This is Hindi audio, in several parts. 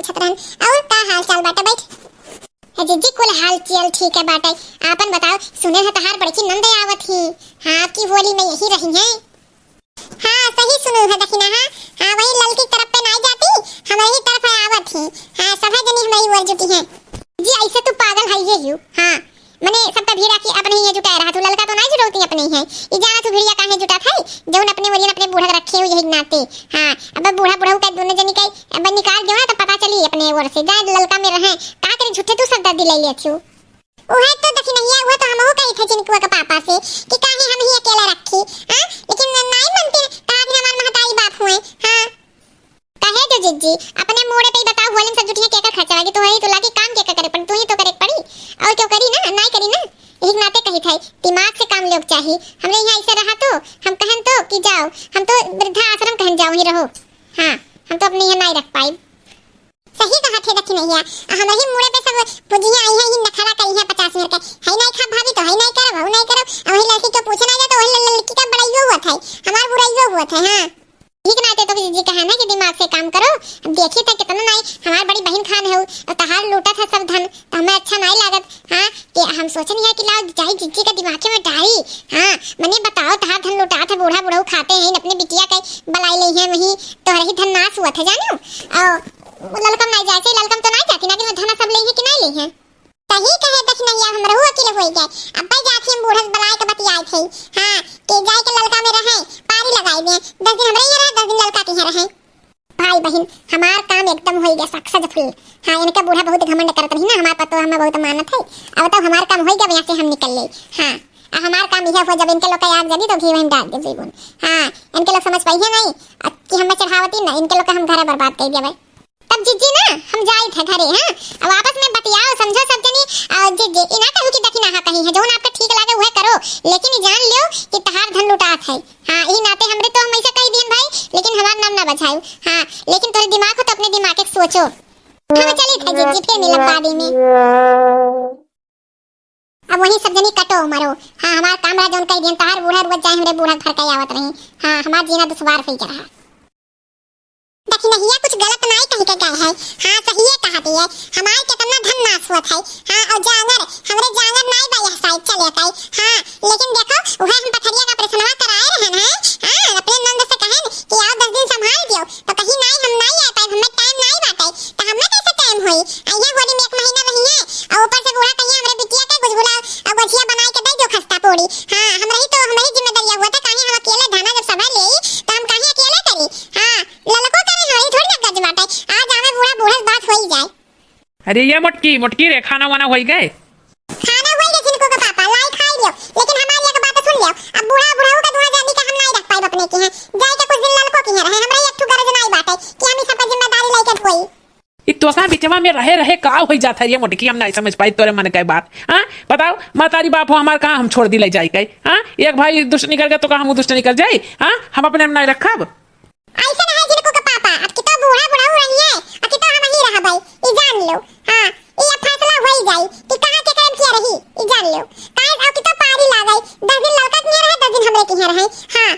पूछत रहन। और का हाल चाल बाटे? बैठ। जीजी कुल हाल चाल ठीक है बाटे, आपन बताओ। सुने है तहार बड़की नंद आवत ही। हां की होली में यही रही है। हां सही सुनो है दखिना। हां वही ललकी तरफ पे नहीं जाती, हमारी तरफ आवत ही। हां सब जनी हमारी ओर जुटी है। जी ऐसे तो पागल है ये। हां मने सबका भीड़ा की अपने ही जुटा रहा। तू ललका तो नहीं जुटोती अपने ही है। ई जाना तू भीड़िया काहे जुटा था जौन अपने वरियन अपने बूढ़ा रखे हो यही नाते। हां अब बूढ़ा बूढ़ा का दोनों जनी के अब निकाल देना तो पता चली अपने ओर से। जा ललका में रहे का करे झूठे तू सब दर्दी ले ले छु। ओहे तो देखी नहीं है। वो तो हमहु कही थे जिनको का पापा से कि काहे हम ही अकेला रखी। हां लेकिन नहीं मानते कहा कि हमार महताई बाप हुए। हां कहे तो जीजी अपने मोड़े पे बताओ होली सब जुटिया के खर्चा लगी तो वही तो लागी काम के करे पर तू ही तो करे पड़ी और क्यों करी ना नहीं करी ना। एक नाते कही थे दिमाग से काम लोग चाहिए। हमरे यहाँ ऐसे रहा तो हम कहन तो कि जाओ हम तो वृद्धा आश्रम कहन जाओ ही रहो। हाँ हम तो अपने यहाँ नहीं रख पाए। सही कहा थे दखी नहीं है। हमारे मुड़े पे सब पुजिया आई है ही नखरा करी है 50 मिनट के। है नहीं खा भाभी तो है नहीं करब हो नहीं करब। वही लड़की को पूछे ना जाए तो वही लड़की का बड़ाइयो हुआ था हमार बुराइयो हुआ था। हां ठीक नाते तो जी कहा ना कि दिमाग से काम करो। अब देखिए तो कितना नहीं हमार बड़ी बहन खान है और तहार लूटा था सब धन तो हमें अच्छा नहीं लागत। हां कि हम सोचनी है कि लाओ जाई जीजी का दिमाग में डाली। हां मने बताओ तहार धन लूटा था बूढ़ा बूढ़ा खाते हैं अपने बिटिया के बलाई ले है वही तो रही धन नाश हुआ था जानो। और ललकम नहीं जाए ललकम तो नहीं जाती ना कि धन सब ले है कि नहीं ले है। सही कहे दख नहीं हम रहू अकेले होई गए। अब भाई जाती हम बूढ़ा बलाई के बतियाई थे। हां के जाए के ललका में रहे पानी लगाई दे 10 दिन हमरे यहाँ रहे 10 दिन ललका के यहाँ रहे। भाई बहन हमार काम एकदम हो गया सक्सेसफुल। हां इनका बूढ़ा बहुत घमंड करत रही ना हमार पतो हमें बहुत मानत है। अब तो हमार काम हो गया यहाँ से हम निकल ले। हां हमार काम यह हो जब इनके लोग का आग जली तो घी में डाल दे जीवन। हां इनके लोग समझ पाइए नहीं कि हमें चढ़ावती ना इनके लोग का हम घर बर्बाद कर दिया भाई। तब जीजी ना हम जाए थे घरे। हां अब आपस में बतियाओ समझो सब जनी और जीजी इना कहू कि दखी ना कहीं है जोन आपका ठीक लागे वह करो लेकिन जान लियो कि तहार धन लुटात है। हां ई नाते हमरे तो हम ऐसा कह दियन भाई लेकिन हमार नाम ना बचाओ। हां लेकिन तोर दिमाग हो तो अपने दिमाग के सोचो। हां चली थे जीजी फिर मिलब बादी में। अब वही सब जनी कटो मरो। हां हमार कामरा जोन कह दियन तहार बूढ़ा रुक जाए हमरे बूढ़ा घर का आवत रही। हां हमार जीना दुश्वार सही रहा। देखी नहीं है कुछ गलत नहीं कही के गए है। हां सही है कहती है हमारे कितना धन नाश हुआ था। हां और जांगर हमरे जांगर नहीं बा यह साइड चले गए। हां लेकिन देखो वह हम पथरिया का ऑपरेशनवा कराए रहे ना। हां अपने नंद से कहन कि आओ 10 दिन संभाल दियो तो कहीं नहीं हम नहीं आ पाए हमें टाइम नहीं बाटे तो हमने कैसे टाइम होई। आइए होली में 1 महीना रही है और ऊपर से बूढ़ा कहिए हमरे बिटिया के गुजगुला और गुजिया बना के दे दो खस्ता पूरी। हां हम रही तो हमारी जिम्मेदारी हुआ था काहे हम अकेले धाना जब सभा ले तो हम काहे अकेले करी। हां ललको करे हमारी थोड़ी ना गज बाटे आज हमें बूढ़ा बूढ़ा बात हो ही जाए। अरे ये मोटकी मोटकी रे खाना वाना हो गए। खाना हो गया जिनको का पापा लाई खाई लियो लेकिन हमारी एक बात सुन लियो अब बूढ़ा बूढ़ा का दुआ जानी का हम नहीं रख पाए अपने के हैं जाए के कुछ दिन ललको की है रहे हमरा एक ठू गरज नहीं बाटे कि हम सब जिम्मेदारी लेके ढोई। इ तोसा बिचवा में रहे रहे का हो जाता है ये मोटकी हम नहीं समझ पाई तोरे मन के बात। हां बताओ मातारी बाप हो हमार कहां हम छोड़ दी ले जाई के। हां एक भाई दुष्ट निकल गया तो का हम दुष्ट निकल जाई। हां हम अपने में नहीं रखब ऐसा नहीं जिनको का पापा अब कि तो बूढ़ा बूढ़ा हो रही है अब कि तो हम ही रह भाई ई जान लो। हां ये फैसला हो ही जाई कि कहां के काम किया रही ई जान लो काहे अब कि तो पारी ला गई 10 दिन लड़का के रहे 10 दिन हमरे के रहे। हां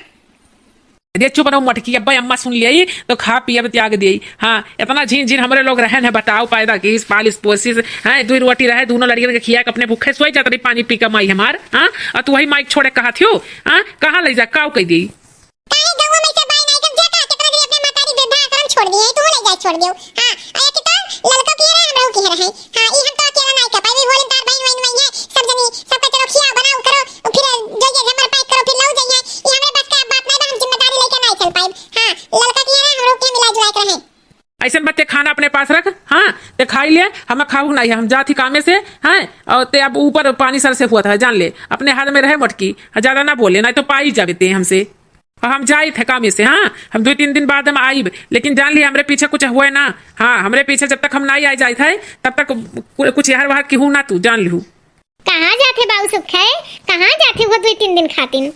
रे चुप रहो मोटकी अब्बा अम्मा सुन लिया तो खा पिया त्याग दिए। हाँ इतना झीन झीन हमारे लोग रहे हैं बताओ पैदा की इस पालिस पोसिस है 2 रोटी रहे दोनों लड़कियों के खिया अपने भूखे सोई जाता रही पानी पी का माई हमार। हाँ और तू वही माइक छोड़े कहा थियो। हाँ कहाँ ले जा काव कह दी छोड़ दिए तू ले जाए छोड़ दियो। हां आया कि तो लड़का की रहे हम रहू की रहे। हां ई हम तो अकेला नहीं कर पाई होली तार बहन वहन है सब जनी सबका चलो खिया बनाओ करो और फिर जो ये हमर पैक करो फिर लऊ जाइए ई हमरे बस का बात नहीं बा हम जिम्मेदारी लेके नहीं चल पाए। हां लड़का की रहे हम रोक के मिला जुला के रहे ऐसे बच्चे खाना अपने पास रख। हाँ ते खाई ले हमें खाऊ नहीं हम जाती कामे से। हाँ और ते अब ऊपर पानी सर से हुआ था जान ले अपने हाथ में रहे मोटकी ज्यादा ना बोले नहीं तो पाई जावे ते हमसे हम जाए थे कामे से। हाँ हम 2-3 दिन बाद हम आईब लेकिन जान लिया हमरे पीछे कुछ हुए ना। हाँ हमरे पीछे जब तक हम नहीं आ जाए थे तब तक कुछ यार वहां की हूँ ना तू जान लिहू। कहाँ जाते बाबू सुख है कहाँ जाते वो 2-3 दिन खातिर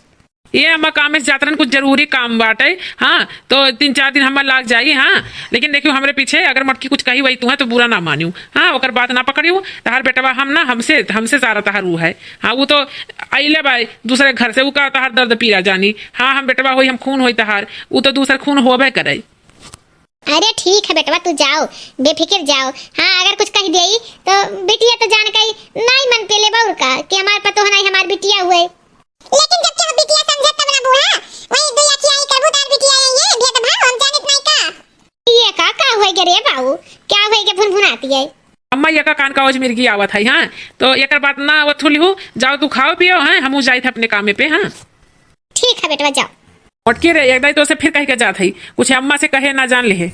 ये हम काम में जातरन कुछ जरूरी काम बाटे। हाँ तो 3-4 दिन हम लाग जाई। हाँ लेकिन देखियो हमरे पीछे अगर मटकी कुछ कही वही तू है तो बुरा ना मानियो। हाँ ओकर बात ना पकड़ियो तहार बेटवा हम ना हमसे सारा तहार रू है। हाँ वो तो अले भाई दूसरे घर से वो का तहार दर्द पीरा जानी। हाँ हम बेटवा होई हम खून होई तहार वो तो दूसरा खून होबे करे। अरे ठीक है बेटवा, तू जाओ, बेफिक्र जाओ। हाँ अगर कुछ कह दिया तो बिटिया तो जान कही नहीं मन पे ले बाउर का कि हमार पतो है नहीं हमार बिटिया हुए। लेकिन जब क्या बिटिया समझे तब ना बूढ़ा, वही दुया की आई करबू तार बिटिया आई है बिया तो भाव हम जानित नहीं का। ये का होई गे रे बाऊ, क्या होई गे भुनभुनाती है। अम्मा ये का कान का आवाज मिर्गी आवत है। हाँ तो एक बात ना आवत होली हो, जाओ तू खाओ पियो। हाँ हम जाए थे अपने काम पे। हाँ ठीक है बेटवा जाओ। मटकी रे एक दाई तो से फिर कह के जात है, कुछ अम्मा से कहे ना जान ले है।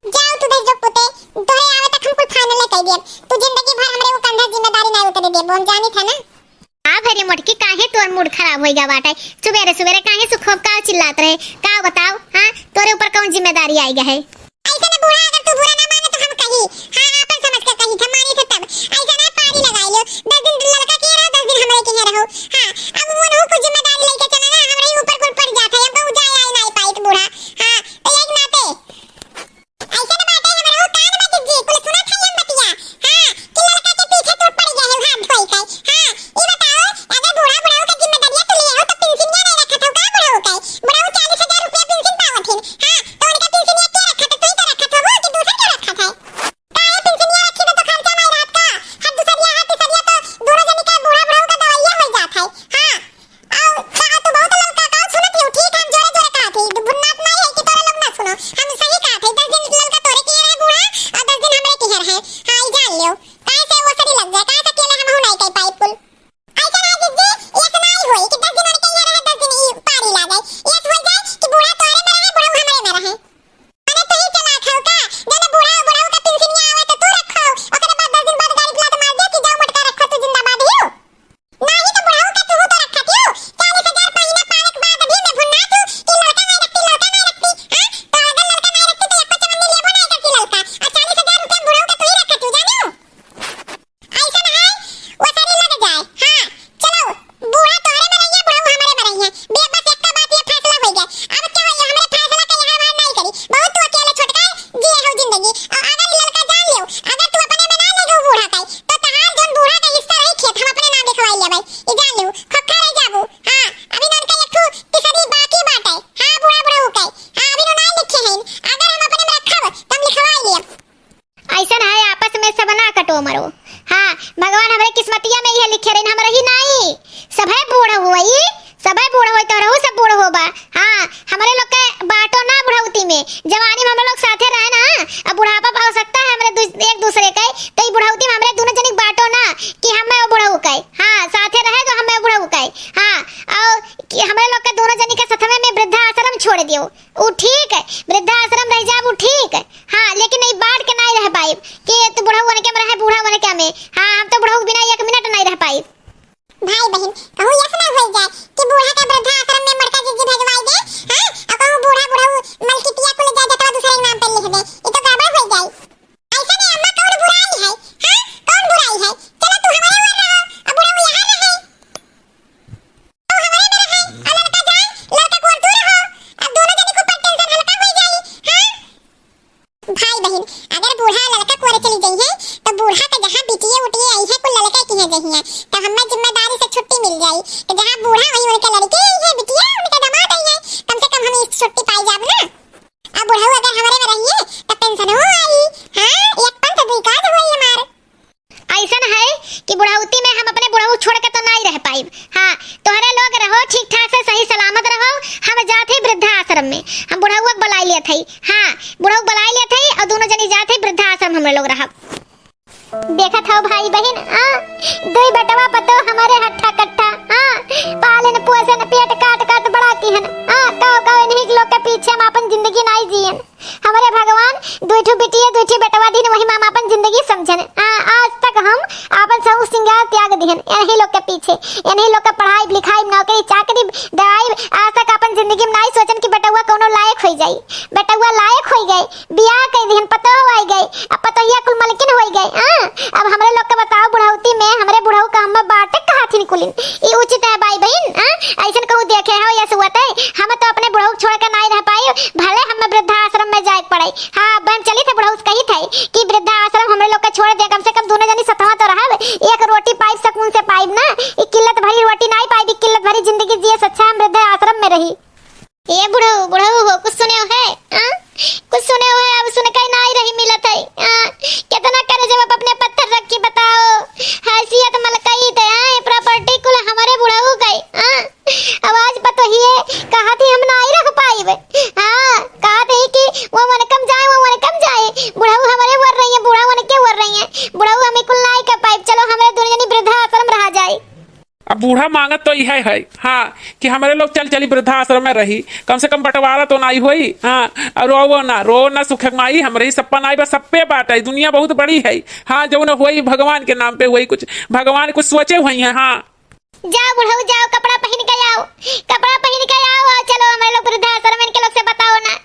जाओ तू भेज जो पुते, तोरे आवे तक हम कुल फाइनल ले कह दिए, तू जिंदगी भर हमरे वो कंधा जिम्मेदारी नहीं उतरे दे, हम जानी था ना। आ भरे मटकी काहे तोर मूड खराब होई गा बाटे, सुबेरे सुबेरे काहे सुखोब का चिल्लात रहे, का बताओ। हां तोरे ऊपर कौन जिम्मेदारी आई गा है। ऐसा ना बूढ़ा, अगर तू बुरा ना माने तो हम कही, हां अपन समझ के कही, हम मानी थे तब। ऐसा ना पानी लगाई लो, 10 दिन लड़का के रहो, 10 दिन हमरे के रहो। हां अब वो नो को जिम्मेदारी लेके चला ना, हमरे ऊपर कुल पड़ जाता है, हम तो जाए आई नहीं पाई तो बूढ़ा। हां तो एक नाते ऐसा ना बात है, हमरे वो कान में जी कुल सुना था हम बतिया। हां कि लड़का के पीछे तो पड़ गया है हाथ धोई का। हां ये बताओ अगर बूढ़ा बुढ़ाऊ का जिम्मेदारी तो ले आओ तो पेंशनिया नहीं रखा था का बुढ़ाऊ का, बुढ़ाऊ 40,000 रुपया पेंशन पावत है। हां तो उनका पेंशनिया के रखा था, तू ही तो रखा था वो कि दूसरा क्यों रखा था। काहे पेंशनिया रखी तो खर्चा नहीं रात का, हर दूसरिया हाथ तीसरिया तो दोनों जनी का बूढ़ा बुढ़ाऊ का दवाइया हो जाता है। हां और कहा तो बहुत लड़का का सुनत हो, ठीक हम जोरे जोरे कहा थी, बुन्नात नहीं है कि तोरे लोग ना सुनो, हम सही कहा थे। 10 दिन लड़का तोरे के रहे बूढ़ा और 10 दिन हमरे के रहे। हां ये जान लियो, काहे से वो सड़ी लग जाए, काहे से अकेले हम हो नहीं कह पाई पुल। ऐसा ना जिद्दी ऐसा नहीं होई कि 10 दिन उनके यहाँ रहे 10 दिन ई पारी ला गए, ये हो जाए कि बूढ़ा तोरे में रहे बुढ़ऊ हमरे में रहे। अरे तो ही चला खाओ का, जब बूढ़ा बुढ़ऊ का पेंशनिया आवे तो तू रखो, ओकरे बाद 10 दिन बाद गाड़ी बुला तो मार दे कि जाओ मटका रखो तू जिंदाबाद हियो। नहीं तो बुढ़ऊ का तू तो रखा थियो, 40,000 महीना पाने के बाद अभी मैं भुन्ना तू कि लड़का नहीं रखती। हां तो अगर लड़का नहीं रखती तो एक चमन्नी लेबो नहीं करती लड़का, और 40,000 रुपया बुढ़ऊ का तू ही रखा तू जानो। ऐसा ना है वो सारी लग जाए। हां चलो बूढ़ा तोरे में रहिए बुढ़ऊ हमरे में रहिए, बे बस एक का बात ये फैसला हो गया। अब क्या होइए हमरे फैसला का यहाँ मार नहीं करी, बहुत तू अकेले छोटका जिए हो जिंदगी। और अगर लड़का जान लियो, अगर तू अपने में ना लगो बूढ़ा का तो तहार जोन बूढ़ा का हिस्सा रही खेत हम अपने ना दिखवाई ले भाई, ये जान लियो खक्का रह जाबू। हां अभी नन का एक तीसरी बाकी बात है। हां बुढ़ा बुढ़ऊ का हां अभी नो नहीं लिखे हैं, अगर हम अपने में रखब तब लिखवाई ले। ऐसा ना है आपस में सब ना कटो मरो। हाँ भगवान हमारे किस्मतिया में यह लिखे रहे हमारे ही नहीं, सब है बूढ़ा हुआ ये, सब है बूढ़ा हुआ तो रहू सब बूढ़ा होबा। हाँ हमारे लोग के बाटो ना बुढ़ाउती में, जवानी में हम लोग साथे रहे ना, अब बुढ़ापा हो सकता है हमारे एक दूसरे के, तो ये बुढ़ाउती में हमारे दोनों जनी बाटो ना कि हम मैं बुढ़ाऊ का। हाँ साथे रहे तो हम मैं बुढ़ाऊ का। हाँ और कि हमारे लोग के दोनों जनी के सथवे में वृद्धा आश्रम छोड़ दियो, वो ठीक है, वृद्धा आश्रम रह जाब वो ठीक है। हाँ लेकिन नहीं बाढ़ के नहीं रह पाई कि तू बुढ़ाऊ बन के रहे बूढ़ा बन के में। हाँ हम तो बुढ़ाऊ बिना 1 मिनट नहीं रह पाई। भाई बहन कहूं ऐसा ना हो जाए कि बूढ़ा का वृद्धा आश्रम में मरका जिज्जी भेजवाई दे। हां और कहूं बूढ़ा बुढ़ाऊ मलकितिया को ले जा जतवा दूसरे नाम पे लिख दे, ये तो गड़बड़ हो जाए। ऐसा नहीं अम्मा कौन बुराई है। हां कौन बुराई है, चलो तू हमारे में रहो और बुढ़ाऊ यहां रहे, तू हमारे में रहे और लड़का जाए, लड़का को तू रहो, अब दोनों जने को पर टेंशन हल्का हो जाए। हां भाई बहन अगर बूढ़ा लड़का कोरे चली गई है तो बूढ़ा का जहां बिटिए उटिए आई है कुल लड़का की है जही है, तो हमें जिम्मेदारी से छुट्टी मिल जाई। तो जहां बूढ़ा वही उनके लड़के है बिटिया उनके दामाद आई है, कम से कम हम इस छुट्टी पाई जाब ना। अब बूढ़ा अगर हमारे में रहिए तो पेंशन हो आई। हां एक पंथ दुई काज होई हमार। ऐसा है कि बुढ़ाउती में हम अपने बुढ़ाऊ छोड़ के तो नहीं रह पाई। हां तोहरे लोग रहो ठीक ठाक से सही सलामत रहो, हम जाते वृद्धा आश्रम में, हम बुढ़ाऊ को बुला लिए थे। हां बुढ़ाऊ बुला लिए थे और दोनों जनी जाते वृद्धा आश्रम हम लोग रहा। देखा था भाई बहन, हां दो बेटवा पतो हमारे हट्ठा कट्ठा। हां पालन पोषण पेट काट काट बड़ा की हन। हां काओ इन्हीं लोग के पीछे हम अपन जिंदगी नहीं जियन, हमारे भगवान दुठू बिटिया दुठी बेटवा दिन वही हम अपन जिंदगी समझन। हां आज तक हम अपन सब सिंगार त्याग दिहन इन्हीं लोग के पीछे, इन्हीं लोग के पढ़ाई लिखाई नौकरी चाकरी दवाई, आज तक अपन जिंदगी में नहीं सोचन कि बेटवा कोनो लायक हो जाई। बेटवा लायक हो गए, बियाह कर दिहन, पतो हो गए, अब पतोहिया कुल मलकिन हो गए। हां अब हमरे लोग के बताओ बुढ़ाउती में हमरे बुढ़ऊ का हम बाटे कहा थी कुलिन, ये उचित है भाई बहन। हां ऐसन कहूं देखे हो या सुवत है, हम तो अपने बुढ़ऊ छोड़ के नहीं रह पाए, भले हम वृद्धा आश्रम में जाए पड़े। हां बहन चली थे बुढ़ऊ कही थे कि वृद्धा आश्रम हमरे लोग के छोड़ दे, कम से कम दोनों जनी सतवा तो रहब, एक रोटी पाइब सकून से पाइब ना, ये किल्लत भरी रोटी नहीं पाइब, किल्लत भरी जिंदगी जिए सच्चा हम वृद्धा आश्रम में रही। ये बुढ़ऊ बुढ़ऊ हो कुछ सुने हो है। हां कुछ सुने हो है, अब अब हमें कुल नहीं कर पाइब, चलो हमारे दोनों जनी वृद्धाश्रम रह जाए। अब बूढ़ा मांगत तो यह है हाँ कि हमारे लोग चल चली वृद्धाश्रम में रही, कम से कम बंटवारा तो नहीं हुई। हाँ और रो ना सुख माई हमरे ही सप्पा नाई बस सब पे बात है, दुनिया बहुत बड़ी है। हाँ जो न हुई भगवान के नाम पे हुई, कुछ भगवान कुछ सोचे हुई है। हाँ जाओ बुढ़ऊ जाओ, कपड़ा पहन के आओ, कपड़ा पहन के आओ और चलो हमारे लोग वृद्धाश्रम इनके लोग से बताओ ना,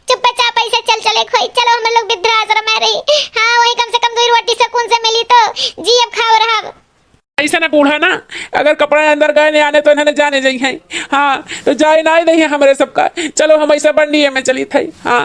चुपचाप ऐसे चल चले खोई, चलो हमारे लोग वृद्धाश्रम में रही। हाँ वही कम से कम 2 रोटी सुकून से मिली तो जी अब खाओ रहा। ऐसा ना बूढ़ा ना, अगर कपड़े अंदर गए नहीं आने तो इन्हें जाने जाइए। हाँ तो जाए ना ही नहीं है हमारे सबका, चलो हम ऐसा बंडी में चली थी। हाँ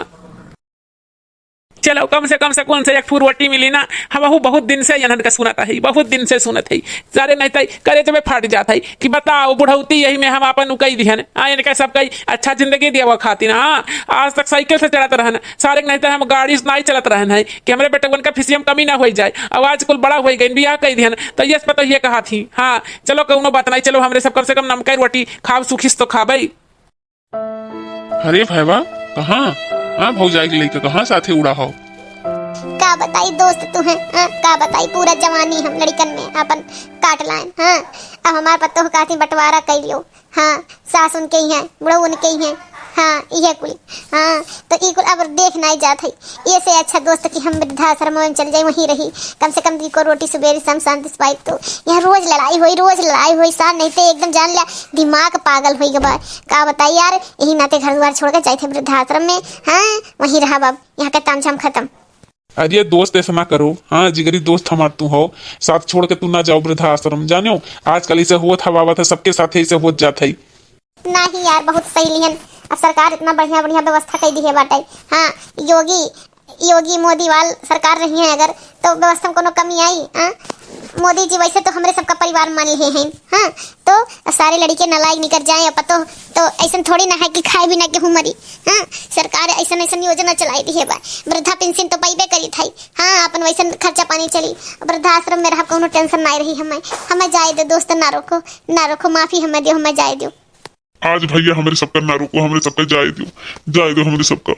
चलो कम से कौन से एक फूर रोटी मिली ना, हम बहुत दिन से यनन का सुनत है, बहुत दिन से सुनत है। सारे नहीं तई करे जब फाट जाता है कि बताओ बुढ़ौती यही में हम अपन उकई दिहन इनका सब कई अच्छा जिंदगी दिया हुआ खाती ना। हाँ आज तक साइकिल से चलत रहन, सारे नहीं तो हम गाड़ी से नहीं चलत रहन है कि हमारे बेटे का फिसियम कमी ना हो जाए। अब आज कुल बड़ा हो गई बियाह कई दिहन तो ये पता ये कहा थी। हाँ चलो कौनो बात नहीं, चलो हमारे सब कम से कम नमक रोटी खाओ, सुखिस तो खाबई। अरे भैया कहाँ? हाँ भौजाई के लेके कहाँ साथे उड़ा हो? का बताई दोस्त तू है, का बताई पूरा जवानी हम लड़कन में अपन काट लाए। हाँ अब हमारे पत्तों कहती बंटवारा कर लियो। हाँ सास उनके ही है, बुढ़ऊ उनके ही है। हाँ ये कुल हाँ तो ई कुल अब देख नहीं जात है, ये से अच्छा दोस्त कि हम वृद्धाश्रम में चल जाए, वहीं रही कम से कम 2 को रोटी सुबेरे शाम शांति से पाई। तो यहाँ रोज लड़ाई हुई सार नहीं तो एकदम जान लिया दिमाग पागल हो गया। का बताई यार, यही नाते घर द्वार छोड़ के जाए थे वृद्धाश्रम में। हाँ वहीं रहा बाब, यहाँ का तामझाम खत्म। अरे दोस्त ऐसा ना करो। हाँ जिगरी दोस्त हमार तू हो, साथ छोड़ के तू ना जाओ वृद्धाश्रम। जानो आजकल इसे हुआ था बाबा था, सबके साथ ऐसे हो जाता है। नहीं यार बहुत सही लिहन, अब सरकार इतना बढ़िया व्यवस्था कर दी है बाटे। हाँ योगी मोदी वाल सरकार रही है अगर तो व्यवस्था में कोनो कमी आई। हाँ मोदी जी वैसे तो हमारे सबका परिवार मान लिए हैं। हाँ तो सारे लड़के नालायक निकल जाए अब तो ऐसा थोड़ी ना है कि खाए बिना गेहूं मरी। हाँ सरकार ऐसा योजना चलाई दी है बा, वृद्धा पेंशन तो पाइबे करी थी। हाँ अपन वैसे खर्चा पानी चली, वृद्धाश्रम में रहा कोनो टेंशन नहीं रही। हमें जाए दो दोस्त, ना रोको माफी हमें दो, हमें जाए दो। आज भैया हमारे सबका ना रुको, हमारे सबका जाए दो हमारे सबका।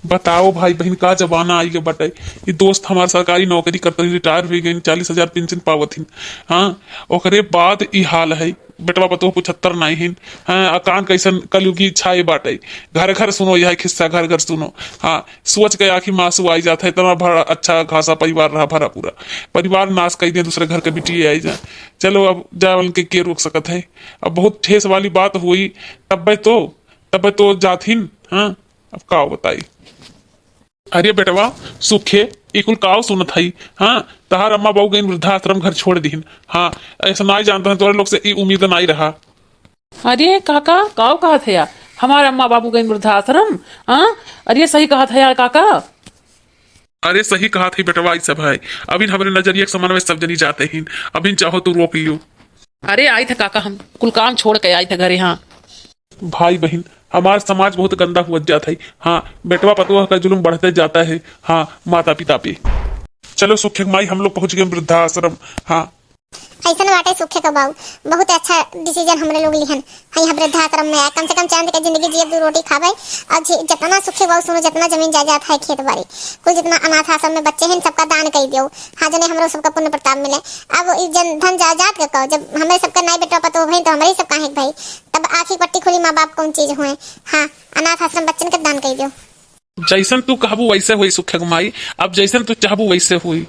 बताओ भाई बहन का जमाना आई है बटे। ये दोस्त हमारे सरकारी नौकरी करते रिटायर हो गई, 40,000 पेंशन पावत हिन। हाँ ओकरे बाद ई हाल है, बेटवा बतो 75 नहीं हिन। हाँ अकान कैसन कलयुगी छाए बाटे, घर घर सुनो यह किस्सा, घर घर सुनो। हाँ सोच के आखिर मासू आई जाता है, इतना बड़ा अच्छा खासा परिवार रहा, भरा पूरा परिवार नाश कर दिया, दूसरे घर के बिटिया आई जाए। चलो अब जाए के रोक सकत है। अब बहुत ठेस वाली बात हुई, तब तो जाथिन। हाँ अब का बताई। अरे बेटवा सुखे इकुल काव सुनत हई। हाँ तहार अम्मा बहू गई वृद्धाश्रम घर छोड़ दीन। हाँ ऐसा नहीं जानता है, तोरे लोग से उम्मीद नहीं रहा। अरे काका काव कहा था यार, हमारे अम्मा बाबू गए वृद्धाश्रम। हाँ अरे सही कहा था यार काका। अरे सही कहा थी बेटवा, सब है अभी हमारे नजरिए समझ में सब जनी जाते हैं, अभी चाहो तो रोक लियो। अरे आई था काका, हम कुल काम छोड़ के आई थे घरे। हाँ भाई बहन हमारा समाज बहुत गंदा हुआ जाता है। हाँ बेटवा पतवा का जुल्म बढ़ते जाता है। हाँ माता पिता पे। चलो सुखे माई हम लोग पहुंच गए वृद्धाश्रम। हाँ ऐसा बाटे सुखे का बाबू, बहुत अच्छा डिसीजन हमरे लोग लिहन है। यहाँ वृद्धाश्रम में कम से कम चांद के जिंदगी जिए, 2 रोटी खावे और जितना सुखे बाबू सुनो, जितना जमीन जायदाद है खेत बाड़ी कुल जितना अनाथ आश्रम में बच्चे हैं सबका दान कर दियो। हाँ जने हमरो सबका पुण्य प्रताप मिले। अब धन जायदाद का कहो, जब हमें सबका नहीं बेटा पता हो भाई तो हमारे सबका है भाई, तब आखिर पट्टी खुली माँ बाप कौन चीज हुए। हाँ अनाथ आश्रम बच्चन के दान कर दियो। जैसन तू कहबू वैसे हुई सुखे माई, अब जैसन तू चाहबू वैसे हुई।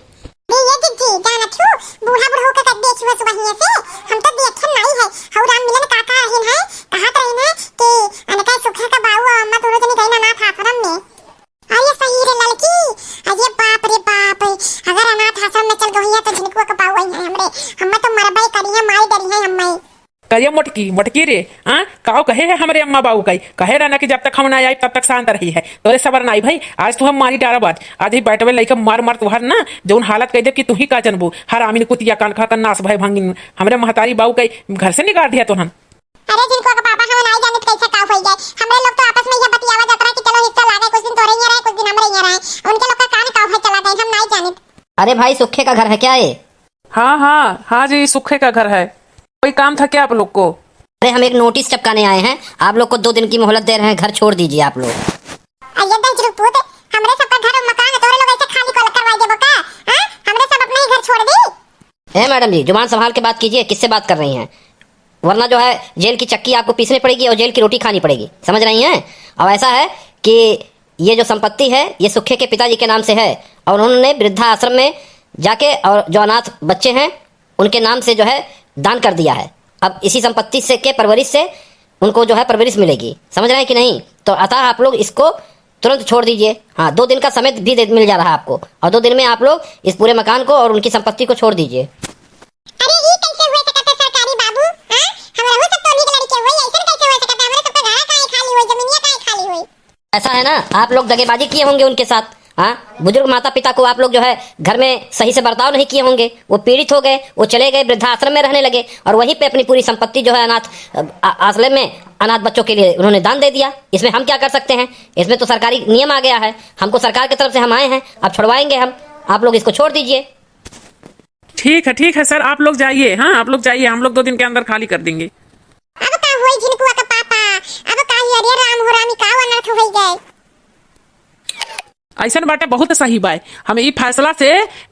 बूढ़ा बुढ़ऊ का देख हुआ सुबह से हम तो देखे नहीं है। हौ राम मिलन काका रहिन है, कहत रहिन है कि अनका सुखे का बाऊ अम्मा दोनों जनी गई अनाथ आश्रम में। अरे सही रे लड़की, अरे बाप रे बाप, अगर अनाथ आश्रम में चल गई है तो झिनकुआ का बाऊ है हमरे, हम तो मरबई करी है, माई डरी है हम्मे। करिया मोटकी रे। हाँ काव कहे है हमारे अम्मा बाबू कही कहे रहना कि जब तक हम ना आई तब तक शांत रही है। तोरे सबर नहीं भाई, आज तू हम मारी डारा बाज, आज ही बैठवे लइका मार तुहार ना जो हालत कह दे कि तू ही का जनबू। हर आमीन कुतिया कान खा कर नाश भाई भांगी हमरे महतारी बाबू कही घर से निकाल दिया तोहन। अरे जिनको का पापा हम नहीं जानत कैसे का हो जाए, हमरे लोग तो आपस में ये बतियावा जात रहा कि चलो हिस्सा लागे, कुछ दिन तोरे ही रहे कुछ दिन हमरे ही रहे, उनके लोग का कान का है चला गए, हम नहीं जानत। अरे भाई सुखे का घर है क्या ये? हाँ जी सुखे का घर है। कोई काम था क्या आप लोग को? अरे हम एक नोटिस चिपकाने आए हैं, आप लोग को 2 दिन की मोहलत दे रहे हैं, घर छोड़ दीजिए आप लोग। अरे दंजरू पूत, हमरे सबका घर और मकान तोरे लोग ऐसे खाली करवाई देबो का? हां हमरे सब अपने ही घर छोड़ दी। है मैडम जी, जुबान संभाल के बात कीजिए, किससे बात कर रही हैं? वरना जो है जेल की चक्की आपको पीसनी पड़ेगी और जेल की रोटी खानी पड़ेगी, समझ रही हैं? अब ऐसा है कि ये जो संपत्ति है ये सुखे के पिताजी के नाम से है और उन्होंने वृद्धा आश्रम में जाके और जो अनाथ बच्चे हैं उनके नाम से जो है दान कर दिया है। अब इसी संपत्ति से के परवरिश से उनको जो है परवरिश मिलेगी, समझ रहे हैं कि नहीं? तो अतः आप लोग इसको तुरंत छोड़ दीजिए। हाँ, 2 दिन का समय भी मिल जा रहा है आपको और 2 दिन में आप लोग इस पूरे मकान को और उनकी संपत्ति को छोड़ दीजिए। अरे ये कैसे हुए सकता है सरकारी बाबू? हां हमरा हो सब तोली के लड़के हुए ऐसा कैसे हो सकता है? हमारे सबका घर काहे खाली हुई, जमीनिया काहे खाली हुई? ऐसा है ना, आप लोग दगेबाजी किए होंगे उनके साथ। हाँ, बुजुर्ग माता पिता को आप लोग जो है घर में सही से बर्ताव नहीं किए होंगे, वो पीड़ित हो गए, वो चले गए वृद्धाश्रम में रहने लगे और वहीं पे अपनी पूरी संपत्ति जो है अनाथ आश्रम में अनाथ बच्चों के लिए उन्होंने दान दे दिया। इसमें हम क्या कर सकते हैं? इसमें तो सरकारी नियम आ गया है, हमको सरकार की तरफ से हम आए हैं, अब छुड़वाएंगे हम। आप लोग इसको छोड़ दीजिए। ठीक है सर, आप लोग जाइए। हाँ, आप लोग जाइए, हम लोग 2 दिन के अंदर खाली कर देंगे। अब का होई झिनकुआ का पापा? अब का ये अरे राम हो रामी का अनर्थ हो गए? ऐसा बाटे बहुत सही बाय, हम ई फैसला से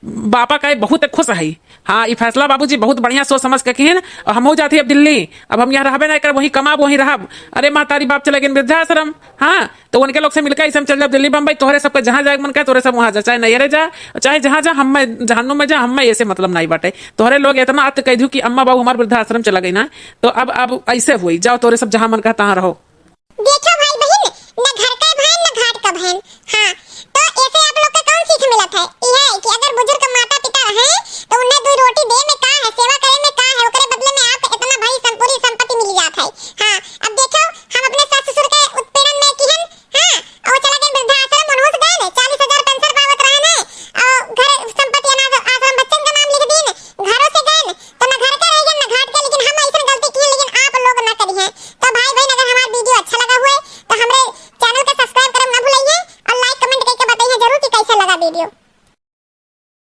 बापा का बहुत खुश है। हाँ, ई फैसला बाबूजी बहुत बढ़िया सोच समझ के किए और हम हो जाती अब दिल्ली। अब हम यहाँ रहबे नहीं कर, वहीं कमाब वहीं रहब। अरे माँ तारी बाप चले गए वृद्धाश्रम। हाँ, तो उनके लोग से मिलकर ऐसे हम चल जाए दिल्ली बम्बई। तोहरे सबके जहाँ जाए मन करे तोहरे सब वहाँ जा, चाहे नैरे जा चाहे जहाँ जा, हम जहन्नुम में जा, हम ऐसे मतलब नहीं बाटे। तोहरे लोग इतना अत कह दू कि अम्मा बाबू हमारे वृद्धाश्रम चला गई ना, तो अब ऐसे हुई जाओ, तोहरे सब जहाँ मन करे तहाँ रहो। देखो भाई बहन, न घर का बहन न घाट का बहन। हाँ